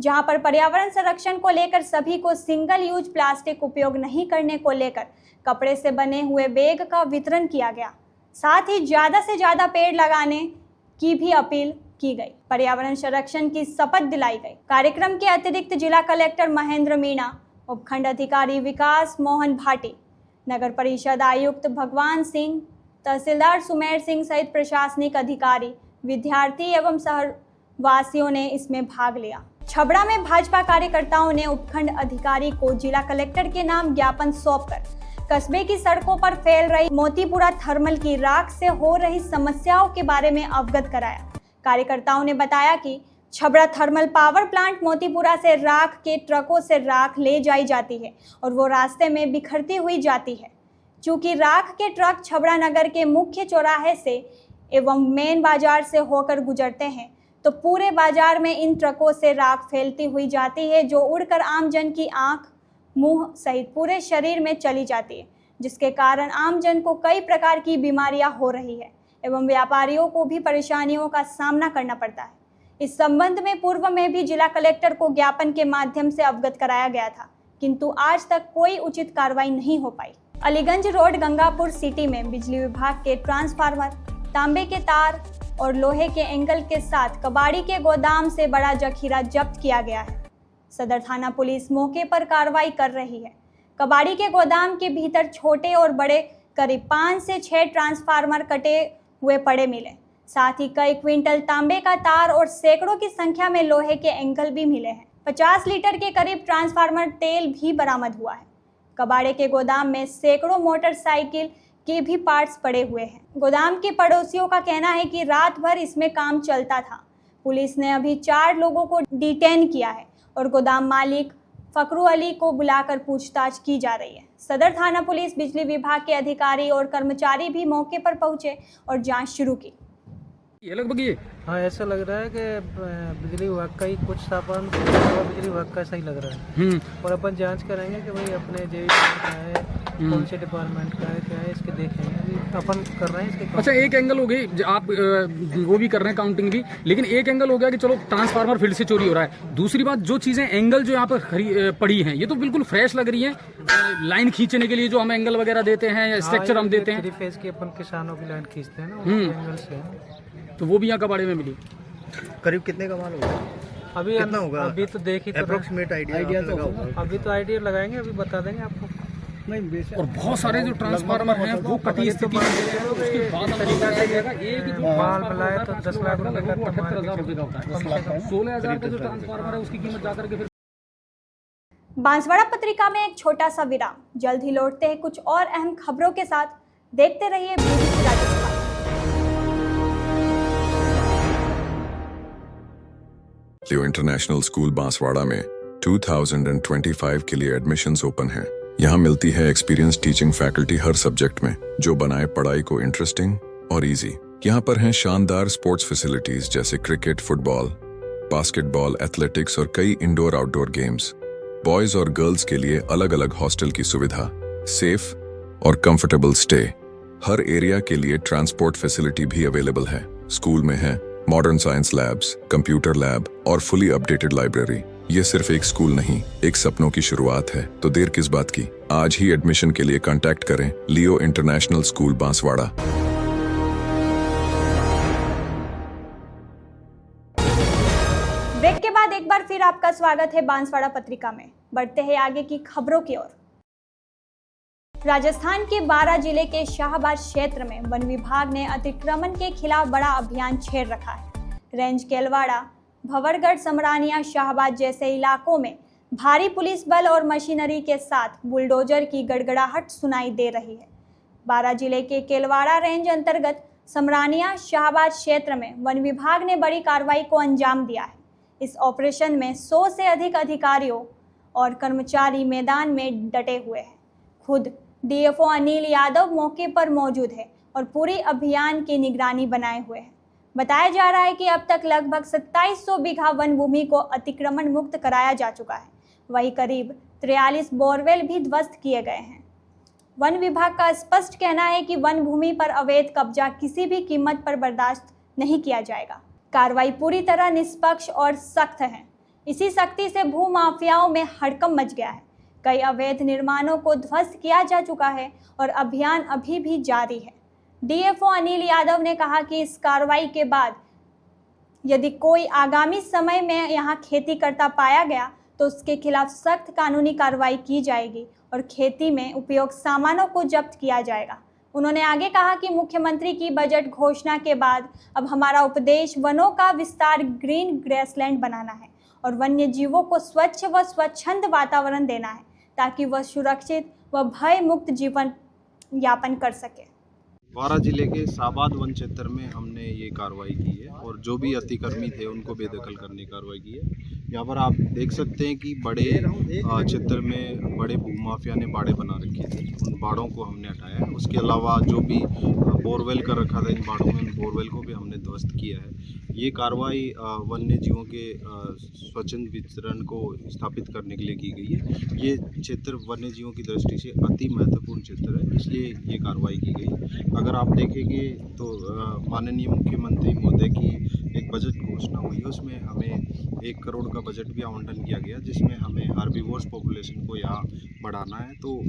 A: जहां पर पर्यावरण संरक्षण को लेकर सभी को सिंगल यूज प्लास्टिक उपयोग नहीं करने को लेकर कपड़े से बने हुए बैग का वितरण किया गया। साथ ही ज़्यादा से ज़्यादा पेड़ लगाने की भी अपील की गई। पर्यावरण संरक्षण की शपथ दिलाई गई। कार्यक्रम के अतिरिक्त जिला कलेक्टर महेंद्र मीणा, उपखंड अधिकारी विकास मोहन भाटी, नगर परिषद आयुक्त भगवान सिंह, तहसीलदार सुमेर सिंह सहित प्रशासनिक अधिकारी, विद्यार्थी एवं शहरवासियों ने इसमें भाग लिया। छबड़ा में भाजपा कार्यकर्ताओं ने उपखंड अधिकारी को जिला कलेक्टर के नाम ज्ञापन सौंपकर कस्बे की सड़कों पर फैल रही मोतीपुरा थर्मल की राख से हो रही समस्याओं के बारे में अवगत कराया। कार्यकर्ताओं ने बताया कि Chhabra thermal power plant Motipura से राख के ट्रकों से राख ले जाई जाती है और वो रास्ते में बिखरती हुई जाती है। चूँकि राख के ट्रक छबड़ा नगर के मुख्य चौराहे से एवं मेन बाजार से होकर गुजरते हैं, तो पूरे बाजार में इन ट्रकों से राख फैलती हुई जाती है, जो उड़कर आमजन की आंख, मुंह सहित पूरे शरीर में चली जाती है, जिसके कारण आमजन को कई प्रकार की बीमारियां हो रही है एवं व्यापारियों को भी परेशानियों का सामना करना पड़ता है। इस संबंध में पूर्व में भी जिला कलेक्टर को ज्ञापन के माध्यम से अवगत कराया गया था, किंतु आज तक कोई उचित कार्रवाई नहीं हो पाई। अलीगंज रोड गंगापुर सिटी में बिजली विभाग के ट्रांसफार्मर, तांबे के तार और लोहे के एंगल के साथ कबाड़ी के गोदाम से बड़ा जखीरा जब्त किया गया है। सदर थाना पुलिस मौके पर कार्रवाई कर रही है। कबाड़ी के गोदाम के भीतर छोटे और बड़े करीब 5 से 6 ट्रांसफार्मर कटे हुए पड़े मिले। साथ ही कई क्विंटल तांबे का तार और सैकड़ों की संख्या में लोहे के एंगल भी मिले हैं। 50 लीटर के करीब ट्रांसफार्मर तेल भी बरामद हुआ है। कबाड़े के गोदाम में सैकड़ों मोटरसाइकिल के भी पार्ट्स पड़े हुए हैं। गोदाम के पड़ोसियों का कहना है कि रात भर इसमें काम चलता था। पुलिस ने अभी 4 लोगों को डिटेन किया है और गोदाम मालिक फकरू अली को बुलाकर पूछताछ की जा रही है। सदर थाना पुलिस, बिजली विभाग के अधिकारी और कर्मचारी भी मौके पर पहुंचे और जांच शुरू की।
I: ये लगभग ये
J: हाँ, ऐसा लग रहा है कि बिजली विभाग का ही कुछ सामान बिजली विभाग का ऐसा ही लग रहा है। और अपन जांच करेंगे कि भाई अपने जेवी का है, कौन से डिपार्टमेंट का है, क्या है, इसके देखेंगे। अभी अपन कर रहे हैं इसके।
I: अच्छा, एक एंगल हो गई, आप वो भी कर रहे हैं काउंटिंग भी, लेकिन एक एंगल हो गया कि चलो ट्रांसफार्मर फील्ड से चोरी हो रहा है। दूसरी बात, जो चीज़ें एंगल जो यहाँ पर पड़ी हैं, ये तो बिल्कुल फ्रेश लग रही है। लाइन खींचने के लिए जो हम एंगल वगैरह देते हैं या स्ट्रक्चर हम देते हैं,
J: 3 फेज की अपन किसानों की लाइन खींचते हैं ना, एंगल से,
I: तो वो भी यहाँ कबाड़े में मिली।
K: करीब कितने का माल होगा?
J: अभी
K: कितना होगा?
J: अभी तो देखिए,
K: अप्रोक्सीमेट आइडिया तो होगा।
J: अभी तो आइडिया लगाएंगे, अभी बता देंगे आपको।
I: और बहुत सारे जो ट्रांसफार्मर हैं वो कटी स्थिति में हैं, उसके बाद तरीका जाएगा। एक जो
J: माल मिलाए तो 10 लाख रुपए का,
I: 78,000 रुपए का होता है। 16,000 का जो ट्रांसफार्मर है उसकी कीमत जाकर के फिर।
A: बांसवाड़ा पत्रिका में एक छोटा सा विराम। जल्द ही लौटते हैं कुछ और अहम खबरों के साथ। देखते रहिए BBC राजस्थान।
B: लियो इंटरनेशनल स्कूल बांसवाड़ा में 2025 के लिए एडमिशन्स ओपन हैं। यहाँ मिलती है एक्सपीरियंस टीचिंग फैकल्टी हर सब्जेक्ट में, जो बनाए पढ़ाई को इंटरेस्टिंग और इजी। यहाँ पर हैं शानदार स्पोर्ट्स फैसिलिटीज जैसे क्रिकेट, फुटबॉल, बास्केटबॉल, एथलेटिक्स और कई इंडोर आउटडोर गेम्स। बॉयज और गर्ल्स के लिए अलग अलग हॉस्टल की सुविधा, सेफ और कंफर्टेबल स्टे। हर एरिया के लिए ट्रांसपोर्ट फैसिलिटी भी अवेलेबल है। स्कूल में है modern science labs, computer lab और फुली अपडेटेड लाइब्रेरी। ये सिर्फ एक स्कूल नहीं, एक सपनों की शुरुआत है। तो देर किस बात की, आज ही एडमिशन के लिए कांटेक्ट करें लियो इंटरनेशनल स्कूल बांसवाड़ा।
A: ब्रेक के बाद एक बार फिर आपका स्वागत है बांसवाड़ा पत्रिका में। बढ़ते हैं आगे की खबरों की ओर। राजस्थान के 12 जिले के शाहबाद क्षेत्र में वन विभाग ने अतिक्रमण के खिलाफ बड़ा अभियान छेड़ रखा है। रेंज केलवाड़ा, भंवरगढ़, समरानिया, शाहबाद जैसे इलाकों में भारी पुलिस बल और मशीनरी के साथ बुलडोजर की गड़गड़ाहट सुनाई दे रही है। 12 जिले के केलवाड़ा रेंज अंतर्गत समरानिया, शाहबाद क्षेत्र में वन विभाग ने बड़ी कार्रवाई को अंजाम दिया है। इस ऑपरेशन में 100 से अधिक अधिकारियों और कर्मचारी मैदान में डटे हुए हैं। खुद डीएफओ अनिल यादव मौके पर मौजूद है और पूरी अभियान की निगरानी बनाए हुए हैं। बताया जा रहा है कि अब तक लगभग 2700 बीघा वन भूमि को अतिक्रमण मुक्त कराया जा चुका है। वहीं करीब 43 बोरवेल भी ध्वस्त किए गए हैं। वन विभाग का स्पष्ट कहना है कि वन भूमि पर अवैध कब्जा किसी भी कीमत पर बर्दाश्त नहीं किया जाएगा। कार्रवाई पूरी तरह निष्पक्ष और सख्त है। इसी सख्ती से भू माफियाओं में हड़कंप मच गया है। कई अवैध निर्माणों को ध्वस्त किया जा चुका है और अभियान अभी भी जारी है। डीएफओ अनिल यादव ने कहा कि इस कार्रवाई के बाद यदि कोई आगामी समय में यहां खेती करता पाया गया तो उसके खिलाफ सख्त कानूनी कार्रवाई की जाएगी और खेती में उपयोग सामानों को जब्त किया जाएगा। उन्होंने आगे कहा कि मुख्यमंत्री की बजट घोषणा के बाद अब हमारा उपदेश वनों का विस्तार, ग्रीन ग्रेसलैंड बनाना है और वन्य जीवों को स्वच्छ व स्वच्छंद वातावरण देना है ताकि वह सुरक्षित व भय मुक्त जीवन यापन कर सके।
L: 12 जिले के शाहबाद वन क्षेत्र में हमने ये कार्रवाई की है और जो भी अतिक्रमी थे उनको बेदखल करने की कार्रवाई की है। यहाँ पर आप देख सकते हैं कि बड़े क्षेत्र में बड़े भूमाफिया ने बाड़े बना रखे थे, उन बाड़ों को हमने हटाया है। उसके अलावा जो भी बोरवेल कर रखा था इन बाड़ों में, उन बोरवेल को भी हमने ध्वस्त किया है। ये कार्रवाई वन्य जीवों के स्वच्छंद विचरण को स्थापित करने के लिए की गई है। ये क्षेत्र वन्य जीवों की दृष्टि से अति महत्वपूर्ण क्षेत्र है, इसलिए ये कार्रवाई की गई। अगर आप देखेंगे तो माननीय मुख्यमंत्री महोदय की एक बजट घोषणा हुई है, उसमें हमें 1 करोड़ का बजट भी आवंटन किया गया, जिसमें हमें हर्बीवोर्स पॉपुलेशन को यहाँ बढ़ाना है। तो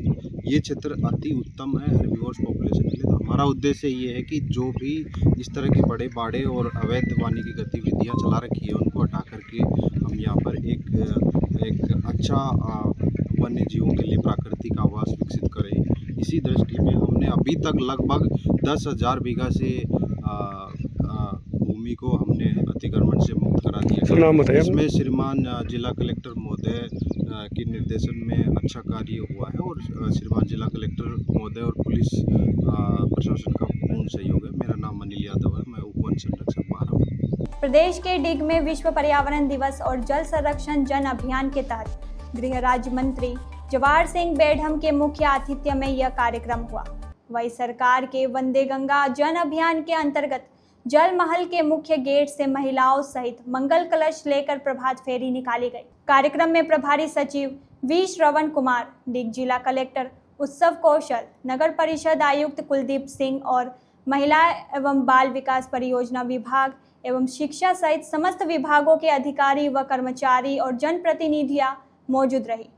L: ये क्षेत्र अति उत्तम है हर्बीवोर्स पॉपुलेशन के लिए। तो हमारा उद्देश्य ये है कि जो भी इस तरह के बड़े बाड़े और अवैध वानी की गतिविधियाँ चला रखी है उनको हटा करके हम यहाँ पर एक अच्छा वन्य जीवों के लिए प्राकृतिक आवास विकसित करें। इसी दृष्टि में हमने अभी तक लगभग 10,000 बीघा से भूमि को हमने अतिक्रमण से मुक्त करा दिया। इसमें श्रीमान जिला कलेक्टर महोदय के निर्देशन में अच्छा कार्य हुआ है और श्रीमान जिला कलेक्टर महोदय और पुलिस प्रशासन का पूर्ण सहयोग है। मेरा नाम अनिल यादव है, मैं उप वन संरक्षक 12 हूँ।
A: प्रदेश के डिग में विश्व पर्यावरण दिवस और जल संरक्षण जन अभियान के तहत गृह राज्य मंत्री जवाहर सिंह बेढ़म के मुख्य आतिथ्य में यह कार्यक्रम हुआ। वही सरकार के वंदे गंगा जन अभियान के अंतर्गत जल महल के मुख्य गेट से महिलाओं सहित मंगल कलश लेकर प्रभात फेरी निकाली गई। कार्यक्रम में प्रभारी सचिव वी श्रवण कुमार, डिग जिला कलेक्टर उत्सव कौशल, नगर परिषद आयुक्त कुलदीप सिंह और महिला एवं बाल विकास परियोजना विभाग एवं शिक्षा सहित समस्त विभागों के अधिकारी व कर्मचारी और जनप्रतिनिधियां मौजूद रही।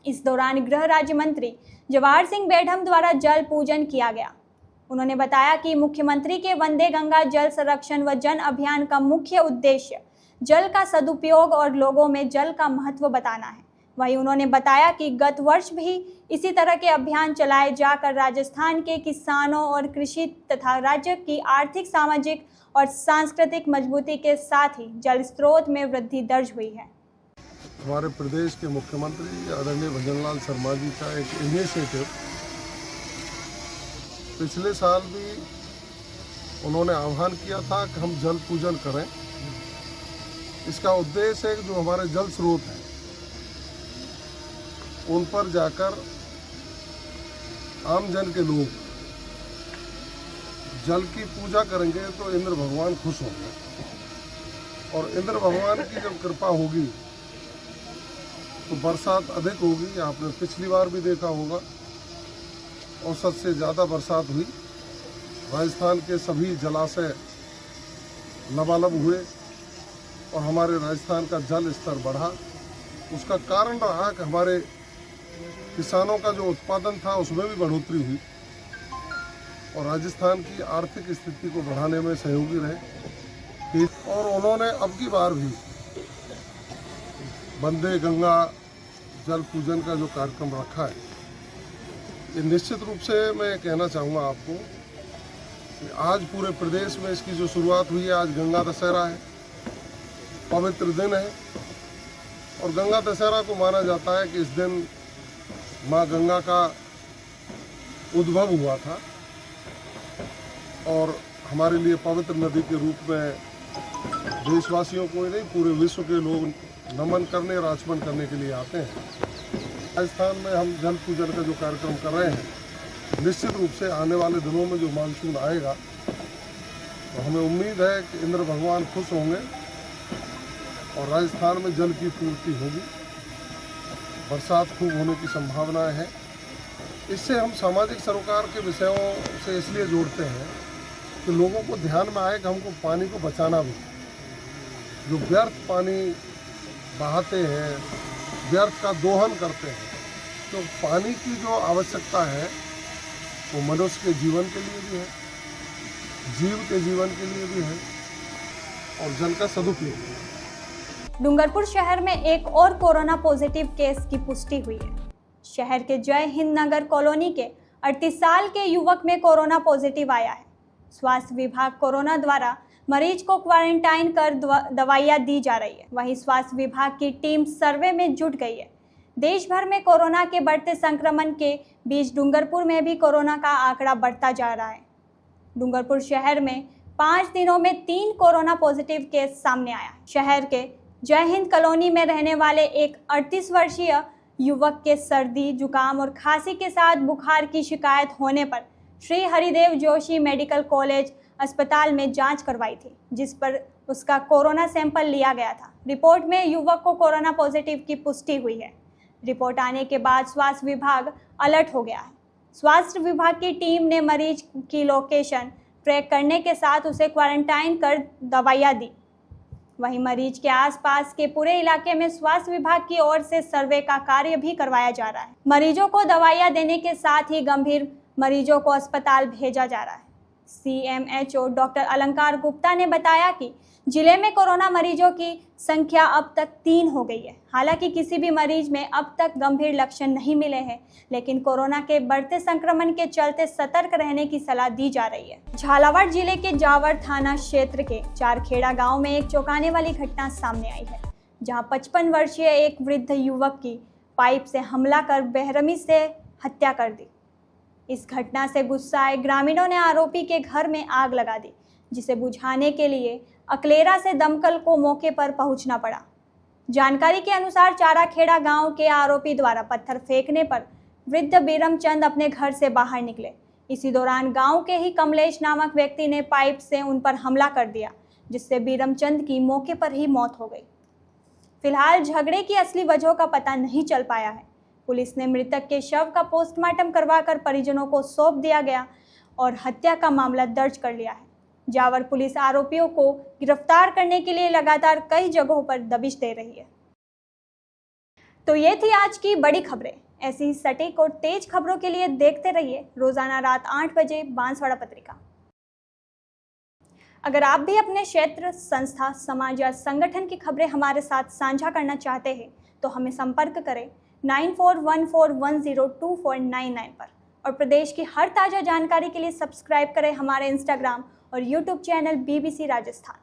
A: इस दौरान गृह राज्य मंत्री जवाहर सिंह बेढ़म द्वारा जल पूजन किया गया। उन्होंने बताया कि मुख्यमंत्री के वंदे गंगा जल संरक्षण व जन अभियान का मुख्य उद्देश्य जल का सदुपयोग और लोगों में जल का महत्व बताना है। वहीं उन्होंने बताया कि गत वर्ष भी इसी तरह के अभियान चलाए जाकर राजस्थान के किसानों और कृषि तथा राज्य की आर्थिक, सामाजिक और सांस्कृतिक मजबूती के साथ ही जल स्रोत में वृद्धि दर्ज हुई है।
M: हमारे प्रदेश के मुख्यमंत्री आदरणीय भजनलाल शर्मा जी का एक इनिशिएटिव पिछले साल भी उन्होंने आह्वान किया था कि हम जल पूजन करें। इसका उद्देश्य है कि जो हमारे जल स्रोत हैं उन पर जाकर आम जन के लोग जल की पूजा करेंगे तो इंद्र भगवान खुश होंगे और इंद्र भगवान की जब कृपा होगी तो बरसात अधिक होगी। आपने पिछली बार भी देखा होगा, औसत से ज़्यादा बरसात हुई। राजस्थान के सभी जलाशय लबालब हुए और हमारे राजस्थान का जल स्तर बढ़ा। उसका कारण रहा कि हमारे किसानों का जो उत्पादन था उसमें भी बढ़ोतरी हुई और राजस्थान की आर्थिक स्थिति को बढ़ाने में सहयोगी रहे। और उन्होंने अब की बार भी वंदे गंगा जल पूजन का जो कार्यक्रम रखा है, ये निश्चित रूप से मैं कहना चाहूँगा आपको कि आज पूरे प्रदेश में इसकी जो शुरुआत हुई है, आज गंगा दशहरा है, पवित्र दिन है और गंगा दशहरा को माना जाता है कि इस दिन माँ गंगा का उद्भव हुआ था और हमारे लिए पवित्र नदी के रूप में देशवासियों को ही नहीं पूरे विश्व के लोग नमन करने और आचमन करने के लिए आते हैं। राजस्थान में हम जल पूजन का जो कार्यक्रम कर रहे हैं, निश्चित रूप से आने वाले दिनों में जो मानसून आएगा तो हमें उम्मीद है कि इंद्र भगवान खुश होंगे और राजस्थान में जल की पूर्ति होगी, बरसात खूब होने की संभावनाएं हैं। इससे हम सामाजिक सरोकार के विषयों से इसलिए जोड़ते हैं कि लोगों को ध्यान में आए कि हमको पानी को बचाना भी। जो व्यर्थ पानी बहाते हैं, व्यर्थ का दोहन करते हैं, तो पानी की जो आवश्यकता है वो मनुष्य के जीवन के लिए भी है, जीव के जीवन के लिए भी है और जल का सदुपयोग भी है।
A: डूंगरपुर शहर में एक और कोरोना पॉजिटिव केस की पुष्टि हुई है। शहर के जय हिंद नगर कॉलोनी के 38 साल के युवक में कोरोना पॉजिटिव आया है। स्वास्थ्य विभाग कोरोना द्वारा मरीज को क्वारंटाइन कर दवाइयां दी जा रही है। वहीं स्वास्थ्य विभाग की टीम सर्वे में जुट गई है। देश भर में कोरोना के बढ़ते संक्रमण के बीच डूंगरपुर में भी कोरोना का आंकड़ा बढ़ता जा रहा है। डूंगरपुर शहर में 5 दिनों में 3 कोरोना पॉजिटिव केस सामने आया। शहर के जय हिंद कॉलोनी में रहने वाले एक 38 वर्षीय युवक के सर्दी, जुकाम और खांसी के साथ बुखार की शिकायत होने पर श्री हरिदेव जोशी मेडिकल कॉलेज अस्पताल में जांच करवाई थी, जिस पर उसका कोरोना सैंपल लिया गया था। रिपोर्ट में युवक को कोरोना पॉजिटिव की पुष्टि हुई है। रिपोर्ट आने के बाद स्वास्थ्य विभाग अलर्ट हो गया है। स्वास्थ्य विभाग की टीम ने मरीज की लोकेशन ट्रैक करने के साथ उसे क्वारंटाइन कर दवाइयाँ दी। वहीं मरीज के आसपास के पूरे इलाके में स्वास्थ्य विभाग की ओर से सर्वे का कार्य भी करवाया जा रहा है। मरीजों को दवाइयाँ देने के साथ ही गंभीर मरीजों को अस्पताल भेजा जा रहा है। CMHO डॉक्टर अलंकार गुप्ता ने बताया कि जिले में कोरोना मरीजों की संख्या अब तक 3 हो गई है। हालांकि किसी भी मरीज में अब तक गंभीर लक्षण नहीं मिले हैं, लेकिन कोरोना के बढ़ते संक्रमण के चलते सतर्क रहने की सलाह दी जा रही है। झालावाड़ जिले के जावर थाना क्षेत्र के चारखेड़ा गांव में एक चौंकाने वाली घटना सामने आई है, जहां 55 वर्षीय एक वृद्ध युवक की पाइप से हमला कर बेरहमी से हत्या कर दी। इस घटना से गुस्साए ग्रामीणों ने आरोपी के घर में आग लगा दी, जिसे बुझाने के लिए अकलेरा से दमकल को मौके पर पहुंचना पड़ा। जानकारी के अनुसार चाराखेड़ा गांव के आरोपी द्वारा पत्थर फेंकने पर वृद्ध बीरमचंद अपने घर से बाहर निकले। इसी दौरान गांव के ही कमलेश नामक व्यक्ति ने पाइप से उन पर हमला कर दिया, जिससे बीरमचंद की मौके पर ही मौत हो गई। फिलहाल झगड़े की असली वजह का पता नहीं चल पाया है। पुलिस ने मृतक के शव का पोस्टमार्टम करवाकर परिजनों को सौंप दिया गया और हत्या का मामला दर्ज कर लिया है। जावर पुलिस आरोपियों को गिरफ्तार करने के लिए लगातार कई जगहों पर दबिश दे रही है। तो ये थी आज की बड़ी खबरें। ऐसी ही सटीक और तेज खबरों के लिए देखते रहिए रोजाना रात 8 बजे बांसवाड़ा पत्रिका। अगर आप भी अपने क्षेत्र, संस्था, समाज या संगठन की खबरें हमारे साथ साझा करना चाहते हैं तो हमें संपर्क करें 9414102499 पर। और प्रदेश की हर ताज़ा जानकारी के लिए सब्सक्राइब करें हमारे इंस्टाग्राम और यूट्यूब चैनल BBC राजस्थान।